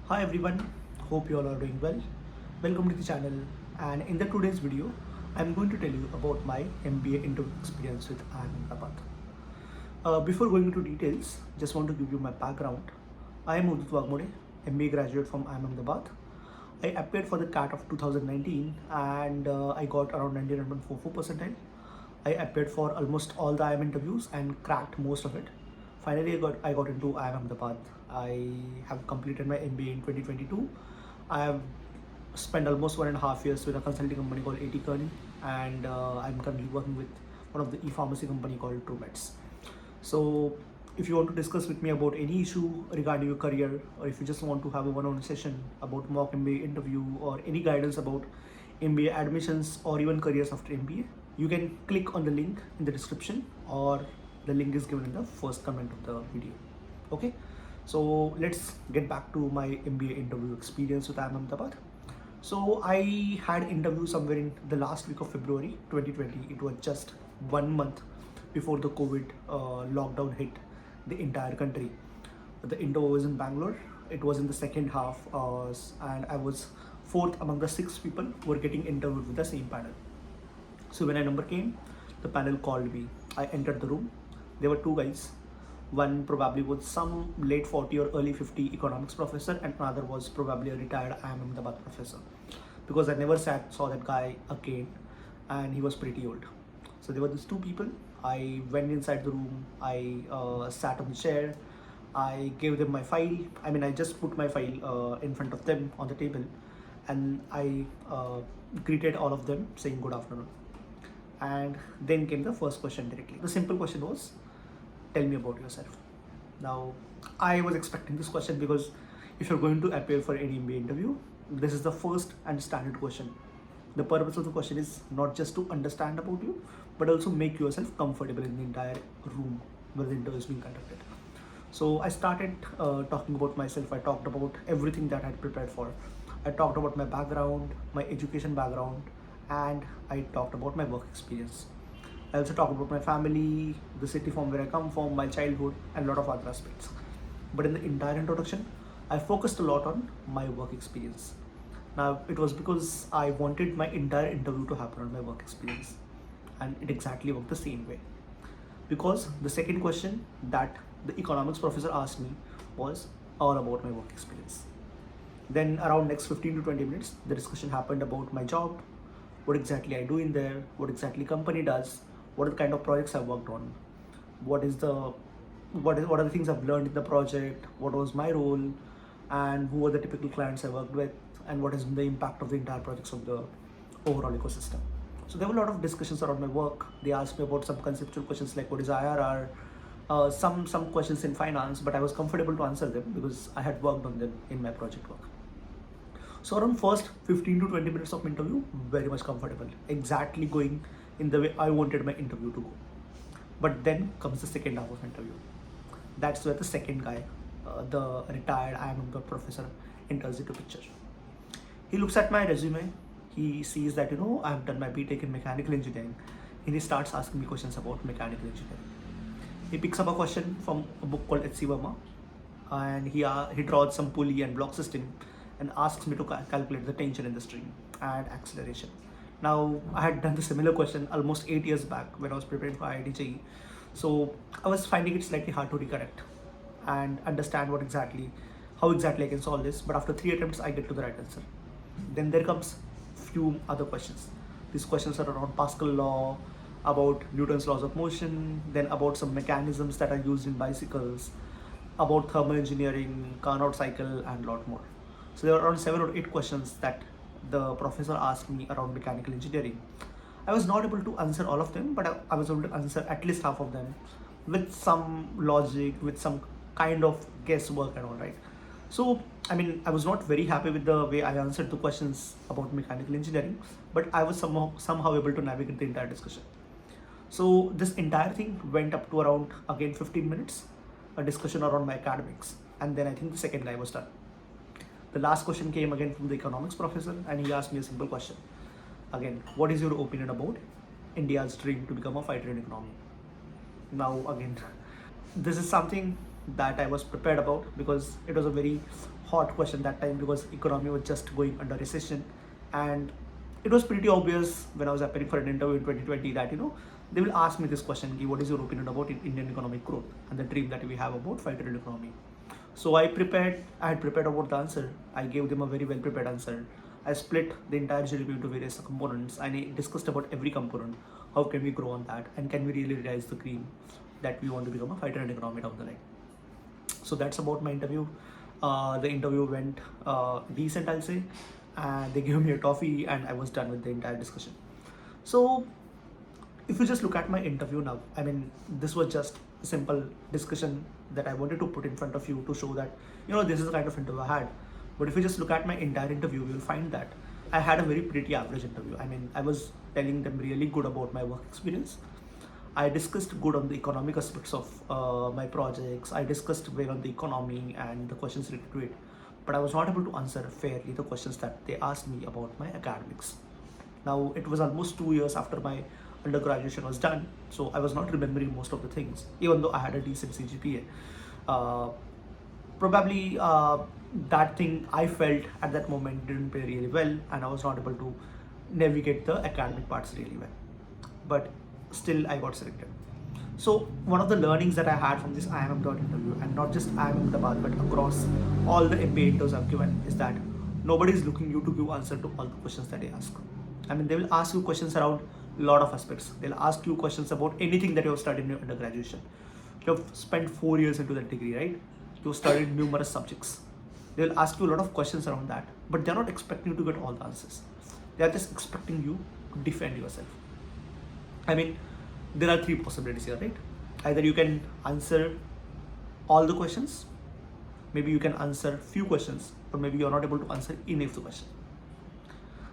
Hi everyone, hope you all are doing well. Welcome to the channel, and in the today's video I'm going to tell you about my MBA interview experience with IIM Ahmedabad. Before going into details, just want to give you my background. I am Avdhoot Waghmode, MBA graduate from IIM Ahmedabad. I appeared for the CAT of 2019 and I got around 99.44 percentile. I appeared for almost all the IIM interviews and cracked most of it. Finally, I got into IIM Ahmedabad. I have completed my MBA in 2022. I have spent almost 1.5 years with a consulting company called Kearney, and I'm currently working with one of the epharmacy company called Truemeds. So if you want to discuss with me about any issue regarding your career, or if you just want to have a one-on-one session about mock MBA interview or any guidance about MBA admissions or even careers after MBA, you can click on the link in the description, or the link is given in the first comment of the video. Okay, so let's get back to my MBA interview experience with IIM Ahmedabad. So I had interview somewhere in the last week of February 2020. It was just 1 month before the COVID lockdown hit the entire country. The interview was in Bangalore. It was in the second half, and I was fourth among the 6 people who were getting interviewed with the same panel. So when a number came, the panel called me. I entered the room. There were two guys. One probably was some late 40 or early 50 economics professor, and another was probably a retired IIM Ahmedabad professor. Because I never saw that guy again, and he was pretty old. So there were these two people. I went inside the room. I sat on the chair. I gave them my file. I just put my file in front of them on the table, and I greeted all of them saying good afternoon. And then came the first question directly. The simple question was, tell me about yourself. Now, I was expecting this question because if you're going to appear for any MBA interview, this is the first and standard question. The purpose of the question is not just to understand about you, but also make yourself comfortable in the entire room where the interview is being conducted. So I started talking about myself. I talked about everything that I had prepared for. I talked about my background, my education background, and I talked about my work experience. I also talked about my family, the city from where I come from, my childhood, and a lot of other aspects. But in the entire introduction, I focused a lot on my work experience. Now, it was because I wanted my entire interview to happen on my work experience, and it exactly worked the same way. Because the second question that the economics professor asked me was all about my work experience. Then around next 15 to 20 minutes, the discussion happened about my job, what exactly I do in there, what exactly company does, what are the kind of projects I've worked on, what are the things I've learned in the project, what was my role, and who were the typical clients I worked with, and what has been the impact of the entire projects of the overall ecosystem. So there were a lot of discussions around my work. They asked me about some conceptual questions like what is IRR, some questions in finance, but I was comfortable to answer them because I had worked on them in my project work. So around first 15 to 20 minutes of interview, very much comfortable, exactly going in the way I wanted my interview to go. But then comes the second half of interview. That's where the second guy, the retired IIM professor, enters into picture. He looks at my resume. He sees that I have done my BTech in mechanical engineering, and he starts asking me questions about mechanical engineering. He picks up a question from a book called H.C. Verma, and he draws some pulley and block system and asks me to calculate the tension in the string and acceleration. Now, I had done the similar question almost 8 years back when I was preparing for IIT. So I was finding it slightly hard to recollect and understand how exactly I can solve this. But after 3 attempts, I get to the right answer. Then there comes few other questions. These questions are around Pascal law, about Newton's laws of motion, then about some mechanisms that are used in bicycles, about thermal engineering, Carnot cycle, and a lot more. So there were around 7 or 8 questions that the professor asked me around mechanical engineering. I was not able to answer all of them, but I was able to answer at least half of them with some logic, with some kind of guesswork and all, right? So, I was not very happy with the way I answered the questions about mechanical engineering, but I was somehow able to navigate the entire discussion. So this entire thing went up to around, again, 15 minutes, a discussion around my academics, and then I think the second guy was done. The last question came again from the economics professor, and he asked me a simple question. Again, what is your opinion about India's dream to become a fighter in economy? Now, again, this is something that I was prepared about, because it was a very hot question that time, because economy was just going under recession. And it was pretty obvious when I was appearing for an interview in 2020 that they will ask me this question: what is your opinion about Indian economic growth and the dream that we have about 5 trillion economy? So I had prepared about the answer. I gave them a very well prepared answer. I split the entire GDP into various components and I discussed about every component. How can we grow on that, and can we really realize the dream that we want to become a 5 trillion economy down the line? So that's about my interview. The interview went decent, I'll say, and they gave me a toffee and I was done with the entire discussion. So if you just look at my interview now, I mean, this was just a simple discussion that I wanted to put in front of you to show that this is the kind of interview I had. But if you just look at my entire interview, you'll find that I had a very pretty average interview. I mean, I was telling them really good about my work experience. I discussed good on the economic aspects of my projects. I discussed well on the economy and the questions related to it. But I was not able to answer fairly the questions that they asked me about my academics. Now, it was almost 2 years after my undergraduation was done, so I was not remembering most of the things, even though I had a decent CGPA. Probably that thing I felt at that moment didn't pay really well, and I was not able to navigate the academic parts really well. But still, I got selected. So one of the learnings that I had from this IIM Ahmedabad interview, and not just IIM Ahmedabad but across all the MBA interviews I've given, is that nobody is looking you to give answer to all the questions that they ask. I mean, they will ask you questions around a lot of aspects. They'll ask you questions about anything that you have studied in your undergraduation. You have spent 4 years into that degree, right? You've studied numerous subjects. They'll ask you a lot of questions around that, but they're not expecting you to get all the answers. They're just expecting you to defend yourself. I mean, there are 3 possibilities here, right? Either you can answer all the questions, maybe you can answer few questions, or maybe you're not able to answer any of the questions.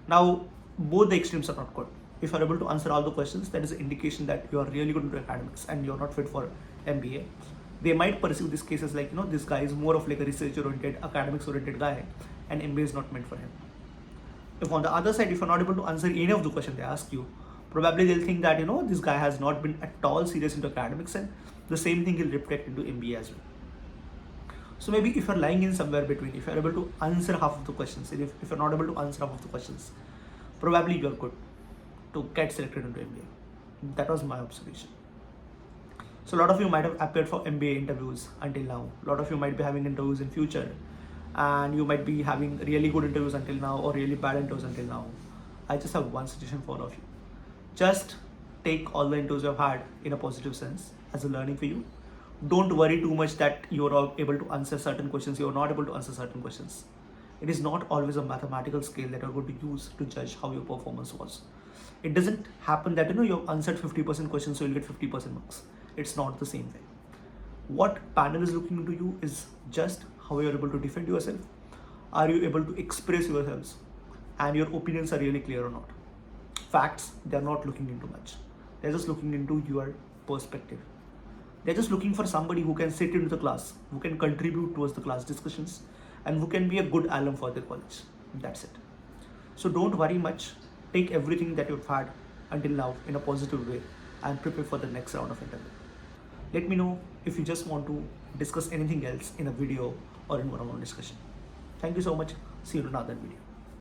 Now, both the extremes are not good. If you're able to answer all the questions, that is an indication that you are really good into academics and you're not fit for MBA. They might perceive these cases like, this guy is more of like a research-oriented, academics-oriented guy, and MBA is not meant for him. If on the other side, if you're not able to answer any of the questions they ask you, probably they'll think that, this guy has not been at all serious into academics, and the same thing will reflect into MBA as well. So maybe if you're lying in somewhere between, if you're able to answer half of the questions, and if you're not able to answer half of the questions, probably you're good to get selected into MBA. That was my observation. So a lot of you might have appeared for MBA interviews until now. A lot of you might be having interviews in future, and you might be having really good interviews until now or really bad interviews until now. I just have one suggestion for all of you. Just take all the interviews you've had in a positive sense as a learning for you. Don't worry too much that you're able to answer certain questions, you're not able to answer certain questions. It is not always a mathematical scale that you're going to use to judge how your performance was. It doesn't happen that you've answered 50% questions so you'll get 50% marks. It's not the same way. What panel is looking into you is just how you're able to defend yourself. Are you able to express yourselves? And your opinions are really clear or not? Facts, they're not looking into much. They're just looking into your perspective. They're just looking for somebody who can sit into the class, who can contribute towards the class discussions, and who can be a good alum for the college. That's it. So don't worry much. Take everything that you've had until now in a positive way and prepare for the next round of interview. Let me know if you just want to discuss anything else in a video or in one-on-one discussion. Thank you so much. See you in another video.